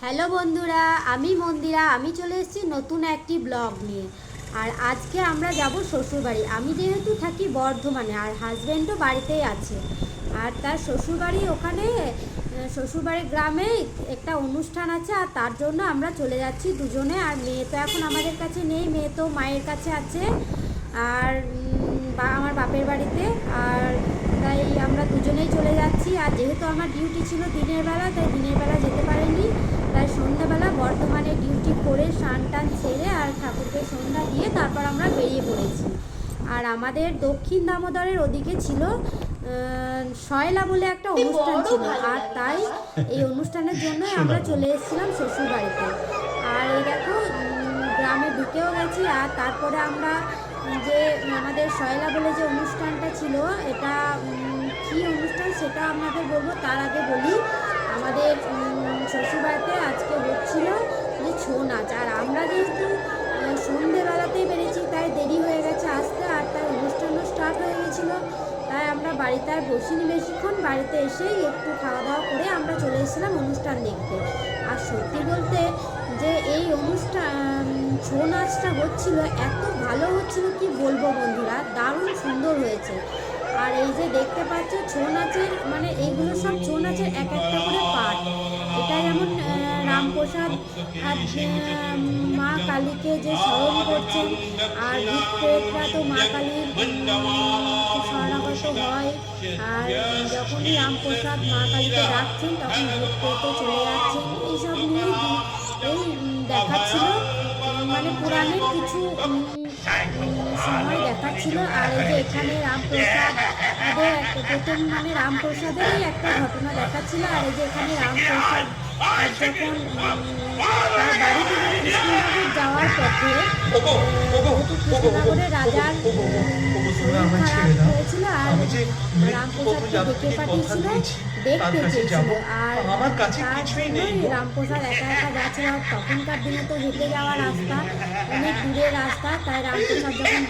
Hello বন্ধুরা, আমি মন্দিরা। আমি চলে এসেছি নতুন একটি ব্লগ নিয়ে। আর আজকে আমরা যাব শ্বশুরবাড়ি। আমি যেহেতু থাকি বর্ধমানে, আর হাজব্যান্ডও বাড়িতেই আছে। আর তার শ্বশুরবাড়ি ওখানে, শ্বশুরবাড়ির গ্রামে একটা অনুষ্ঠান আছে, আর তার জন্য আমরা চলে যাচ্ছি দুজনে। আর মেয়ে তো এখন আমাদের কাছে নেই, মেয়ে তো মায়ের কাছে আছে আর আমার বাপের বাড়িতে। আর তাই আমরা দুজনেই চলে যাচ্ছি। আর যেহেতু আমার ডিউটি ছিল দিনের বেলা, তাই দিনের বেলা যেতে পারিনি। তাই সন্ধ্যাবেলা বর্ধমানে ডিউটি করে স্নান টান সেরে আর ঠাকুরকে সন্ধ্যা দিয়ে তারপর আমরা বেরিয়ে পড়েছি। আর আমাদের দক্ষিণ দামোদরের ওদিকে ছিল শয়লা বলে একটা অনুষ্ঠান ছিল, আর তাই এই অনুষ্ঠানের জন্য আমরা চলে এসেছিলাম শ্বশুরবাড়িতে। আর এই দেখো গ্রামে ঢুকেও গেছি। আর তারপরে আমরা যে আমাদের শয়লা বলে যে অনুষ্ঠানটা ছিল, এটা কী অনুষ্ঠান সেটা আপনাদের বলবো। তার আগে বলি, আমাদের শ্বশুরবাড়িতে আজকে হচ্ছিল যে ছৌ নাচ। আর আমরা যেহেতু সন্ধেবেলাতেই বেরিয়েছি, তাই দেরি হয়ে গেছে আসতে, আর তার অনুষ্ঠানও স্টার্ট হয়ে গেছিলো। তাই আমরা বাড়িতে আর বসিনি বেশিক্ষণ, বাড়িতে এসেই একটু খাওয়া দাওয়া করে আমরা চলে এসেছিলাম অনুষ্ঠান দেখতে। আর সত্যি বলতে যে এই অনুষ্ঠান ছৌ নাচটা হচ্ছিল, এত ভালো হচ্ছিল কি বলবো বন্ধুরা, দারুণ সুন্দর হয়েছে। আর এই যে দেখতে পাচ্ছ ছৌ নাচের মানে এইগুলো সব ছৌ নাচের এক একটা করে পার্ট। এটা যেমন রামপ্রসাদ আর মা কালীকে যে স্মরণ করছেন, আর ভূত প্রেতরা তো মা কালীর শরণাগত হয়। আর যখনই রামপ্রসাদ মা কালীকে ডাকছেন, তখন ভূত প্রেত চলে যাচ্ছেন। এইসব নিয়েই এই দেখাচ্ছিল, মানে পুরাণের কিছু সময় দেখাচ্ছিল। আর এই যে এখানে রামপ্রসাদের প্রথম মানে রামপ্রসাদেরই একটা ঘটনা দেখাচ্ছিল। আর এই যে এখানে রামপ্রসাদ যখন তার বাড়ি থেকে কৃষ্ণনগর যাওয়ার পথে, কৃষ্ণনগরের রাজার শরীর খারাপ হয়েছিল, আর রামপ্রসাদকে ডেকে পাঠিয়েছিল, দেখতে চেয়েছিল। আর তার জন্যই রামপ্রসাদ একা একা যাচ্ছিল। তখনকার দিনে তো হেঁটে যাওয়ার রাস্তা, অনেক দূরের রাস্তা। তাই রামপ্রসাদ যখন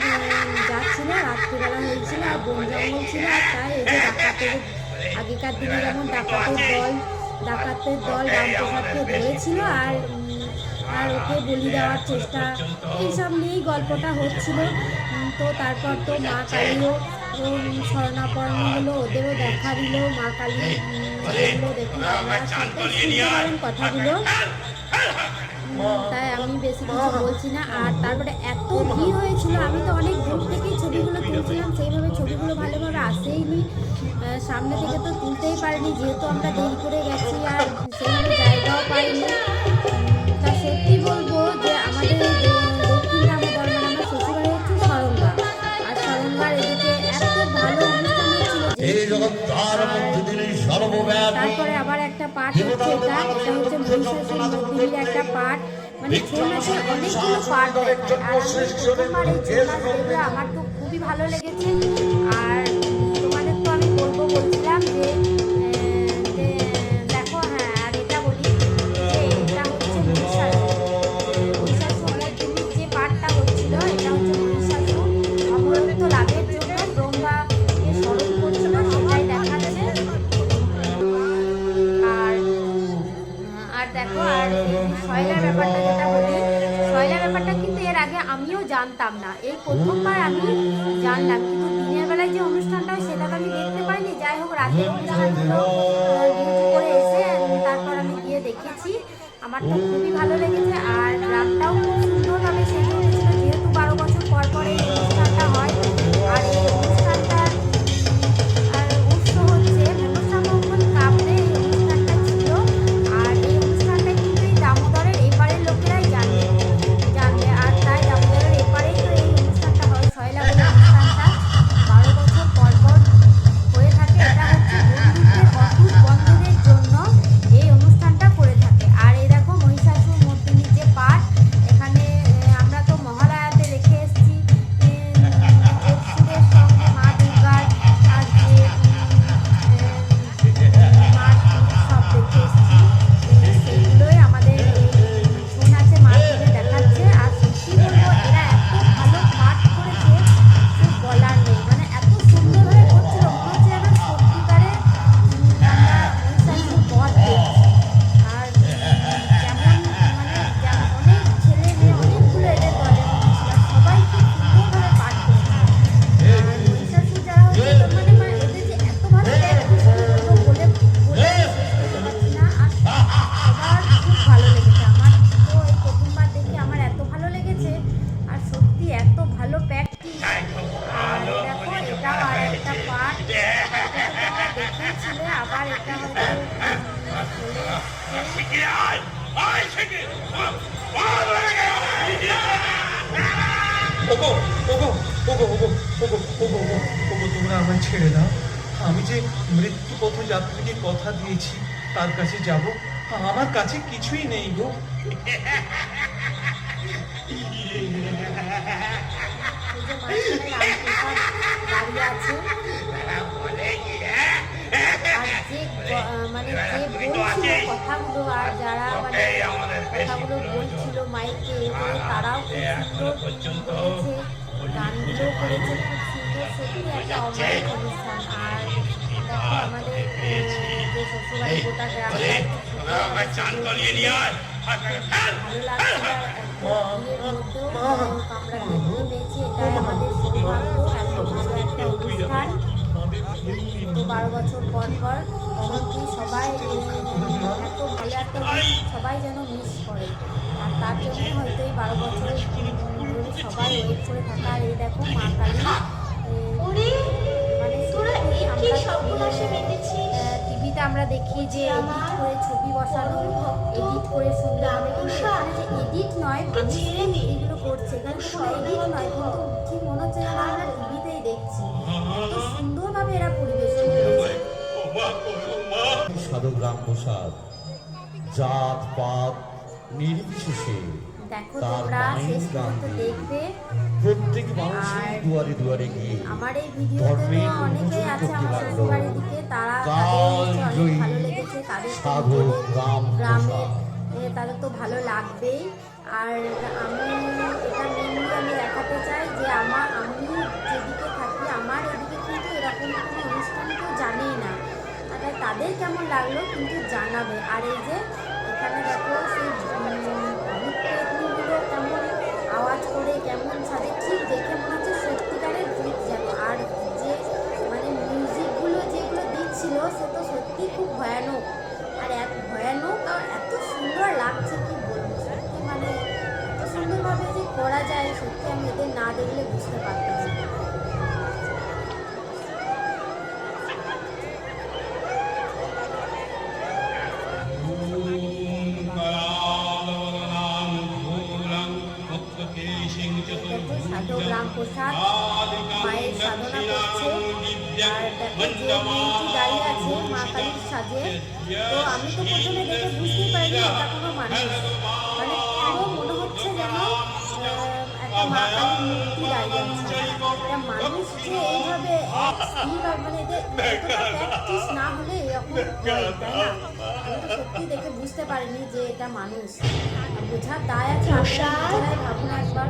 যাচ্ছিল, রাত্রিবেলা হয়েছিল আর বন জঙ্গল ছিল। আর তাই এই যে ডাকাতের, আগেকার দিনে যেমন ডাকাতের দল রামপ্রসাদকে ধরেছিল আর ওকে বলি দেওয়ার চেষ্টা, এইসব নিয়েই গল্পটা হচ্ছিল। তো তারপর তো মা কালীও শরণাপন্ন হলো, ওদেরও দেখা দিল। মা কালী এগুলো দেখুন, আপনারা শুনতে পারেন কথাগুলো, তাই আমি বেশি কিছু বলছি না। আর তারপরে এত ভিড় হয়েছিল, আমি তো অনেক দূর থেকেই ছবিগুলো তুলছিলাম, সেইভাবে ছবিগুলো ভালোভাবে আসেইনি, সামনে থেকে তো তুলতেই পারিনি, যেহেতু আমরা দেরি করে গেছি আর সেইভাবে জায়গাও পাইনি। তা সত্যি বলবো যে আমাদের দক্ষিণ দামোদর, মানে আমার শ্বশুরবাড়ি হচ্ছে শরণগা, আর শরণগার এদিকে এত ভালো অনুষ্ঠান হচ্ছিল। তারপরে আবার একটা পার্ট হচ্ছে, এটা হচ্ছে মহিষাসুর একটা পার্ট, মানে ছৌ নাচের অনেকগুলো পার্ট দেখায়। আর আমি প্রথমবার এই ছৌ নাচ দেখলে আমার তো খুবই ভালো লেগেছে। আর তোমাদের তো আমি বলছিলাম যে দেখো, হ্যাঁ, আর এটা বলি যে এটা হচ্ছে মহিষাসুর যে পার্টটা হচ্ছিল, এটা হচ্ছে মহিষাসুর অমরত্ব লাভের জন্য ব্রহ্মাকে স্মরণ করছিল, সেটাই দেখাচ্ছে। আর দেখো, আর শয়লার ব্যাপারটা যেটা বলি, শয়লার ব্যাপারটা কিন্তু এর আগে আমিও জানতাম না, এই প্রথমবার আমি জানলাম। কিন্তু দিনের বেলায় যে অনুষ্ঠানটা হয় সেটা তো আমি দেখতে পাইনি। যাই হোক, রাতের অনুষ্ঠানগুলো ডিউটি করে এসে তারপর আমি গিয়ে দেখেছি, আমার তো খুবই ভালো লেগেছে। আর গ্রামটাও খুব সুন্দরভাবে সেজে উঠেছিল, যেহেতু 12 বছর পর পর এই অনুষ্ঠানটা হয়। আর এই অনুষ্ঠানটার আর উৎস হচ্ছে মনসামঙ্গল কাপড়ে এই অনুষ্ঠানটা ছিল। আর এই অনুষ্ঠানটা কিন্তু এই দামোদরের এপারের লোকেরাই জানবে। আর তাই দামোদরের এপারেই তো এই অনুষ্ঠানটা হয়, শয়লা বলে অনুষ্ঠানটা 12 বছর পর পর হয়ে থাকে। এটা হচ্ছে বন্ধুত্বের অটুট বন্ধনের জন্য এই অনুষ্ঠানটা করে থাকে। আর এই দেখো মহিষাসুর মর্দিনীর যে পাঠ, এখানে আমরা তো ওগো ওগো ওগো ওগো ওগো ওগো ওগো ওগো তোমরা আমায় ছেড়ে দাও। আমি যে মৃত্যু পথযাত্রীকে কথা দিয়েছি তার কাছে যাব, আমার কাছে কিছুই নেই গো। দাঁড়িয়ে আছে আর মানে যে বলছিল কথাগুলো, আর যারা মানে কথাগুলো বলছিল মাইকে করে, তারাও খুব সুন্দর বলেছে, গানগুলো করেছে খুব সুন্দর। সত্যি একটা অমায়িক অনুষ্ঠান। আর দেখো আমাদের যে শ্বশুরবাড়ি গোটা গ্রামটা ভালো লাগছে। আমরা দেখতে পেয়েছি, এটাই আমাদের সৌভাগ্য। এত ভালো একটা অনুষ্ঠান তো 12 বছর পর পর অনেকেই সবাই এত ভালো একটা সবাই যেন মিস করে। আর তার জন্য হয়তো এই 12 বছর ধরে সবাই ওয়েট করে থাকা। আর এই দেখো মা কালী মানে টিভিতে আমরা দেখি যে এডিট করে ছবি বসানো, এডিট করে সুন্দর হবে, কিন্তু এখানে যে এডিট নয়, এগুলো করছে এখানে কোনো এডিট নয়, কিন্তু ঠিক মনে হচ্ছে যেন আমরা টিভিতেই দেখছি। এত সুন্দরভাবে এরা পরিবেশন করেছে। সাধুগ্রাম প্রসাদ জাত পাত নির্বিশেষে দেখো তোমরা শেষ পর্যন্ত দেখবে। প্রত্যেক মানুষের দুয়ারে দুয়ারে গিয়ে আমার এই ভিডিওতে অনেকেই আছে আমার শ্বশুরবাড়ির দিকে, তারা তাদের অনেক ভালো লেগেছে, তাদের গ্রামে তাদের তো ভালো লাগবেই। আর আমি এটা মেনলি আমি দেখাতে চাই যে আমি যেদিকে থাকি আমার এদিকে কিন্তু এরকম কোনো অনুষ্ঠান কেউ জানেই না, তাই তাদের কেমন লাগলো কিন্তু জানাবে। আর এই যে এখানে দেখো সেই ভূতগুলো কেমন আওয়াজ করে কেমন সাজে, ঠিক দেখে মনে হচ্ছে সত্যিকারের ভূত যেন। আর যে মানে মিউজিকগুলো যেগুলো দিচ্ছিল সে তো সত্যি খুব ভয়ানক, আর এত ভয়ানক আর এত সুন্দর লাগছে কি বলবো। সত্যি মানে এত সুন্দরভাবে যে করা যায় সত্যি আমি এদের না দেখলে বুঝতে পারতাম না। সাধুগ্রাম প্রসাদ মায়ের সাধনা করছে। আর দেখো যে মেয়েটি দাঁড়িয়ে আছে মা কালীর সাজে, তো আমি তো প্রথমে দেখে বুঝতেই পারিনি এটা কোনো মানুষ, মানে পুরো মনে হচ্ছে যেন একটা মা কালীর মূর্তি দাঁড়িয়ে আছে। একটা মানুষ যে এইভাবে মানে এদের প্র্যাকটিস না হলে এরকম হয়, তাই না? আমি তো সত্যি দেখে বুঝতে পারিনি যে এটা মানুষ। বোঝার দায় আছে, আপনারাই ভাবুন একবার।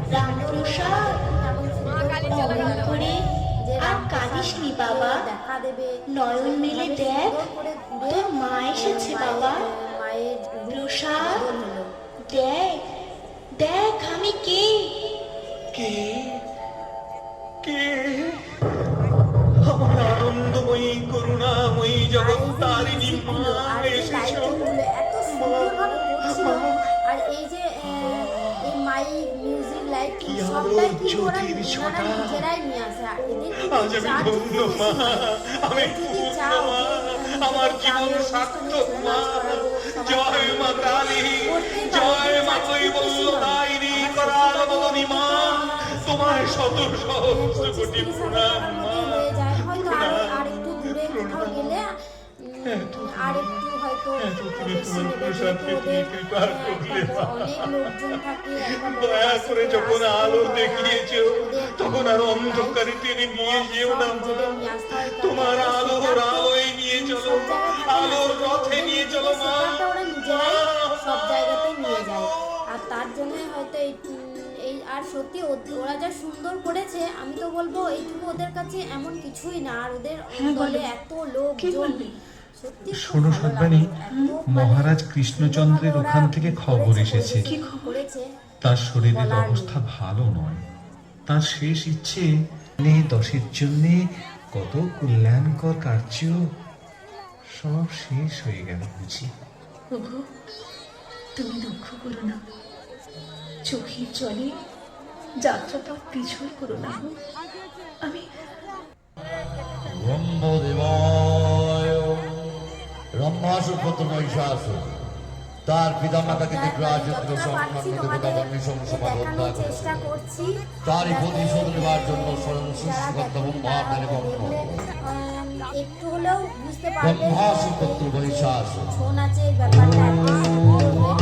আর কাঁদিসনি বাবা, দেখা দেবে নয়ন মেলে দেখ তোর মা এসেছে বাবা। মায়ের প্রসাদ দেখ দেখ আমি কে কে কে আমার আনন্দময়ী করুণাময়ী জগত্তারিণী মা এসেছ। এত সুন্দরভাবে করছিল। আর এই যে এই মাইক মিউজিক লাইটিং সবটাই কিন্তু ওরা নিজেরাই নিয়ে আসে। আর এদের আমি ধন্য মা, আমার জীবন সার্থক মা। জয় মা কালী, জয় মা কৈবল্যদায়িনী করালবদনী মা, তোমার শত সহস্র কোটি প্রণাম মা। আর একটু দূরে কোথাও গেলে আর একটু হয়তো অনেক লোকজন থাকে, দয়া করে যখন আলো দেখিয়েছ তখন আর অন্ধকারে টেনে নিয়ে যেও না মা। তোমার আলোর আলোয় নিয়ে চলো, আলোর রথে নিয়ে চলো মা। ওরা নিজেরাই সব জায়গাতেই নিয়ে যায়। আর তার জন্য হয়তো এই আর সত্যি ওরা যা সুন্দর করেছে, আমি তো বলবো এইটুকু ওদের কাছে এমন কিছুই না। আর ওদের দলে এত লোকজন, শোনো সন্তানী, মহারাজ কৃষ্ণচন্দ্রের ওখান থেকে খবর এসেছে তার শরীরের অবস্থা ভালো নয়। তার শেষ ইচ্ছে দশের জন্য কত কল্যাণকর কার্য সব শেষ হয়ে গেল বুঝি। ওগো তুমি দুঃখ করো না, চোখের জলে যাত্রাটা পিছুই করো না। আমি ব্রহ্মদেবায় ব্রহ্মাসুর মহিষাসুর তার পিতামাতাকে দিগ্রাজ যতটা পারছি তোমাদের দেখানোর চেষ্টা করছি। তারই প্রতিশোধ নেবার জন্য স্বয়ং যারা সৃষ্টিকর্তা দেখেনি ব্রহ্মা তারা প্রাণে হয়তো বন্ধ দেখলে একটু হলেও বুঝতে পারবে ব্রহ্মা শ্রীপুত্র মহিষাস ছৌ নাচের ব্যাপারটা একটু করবে।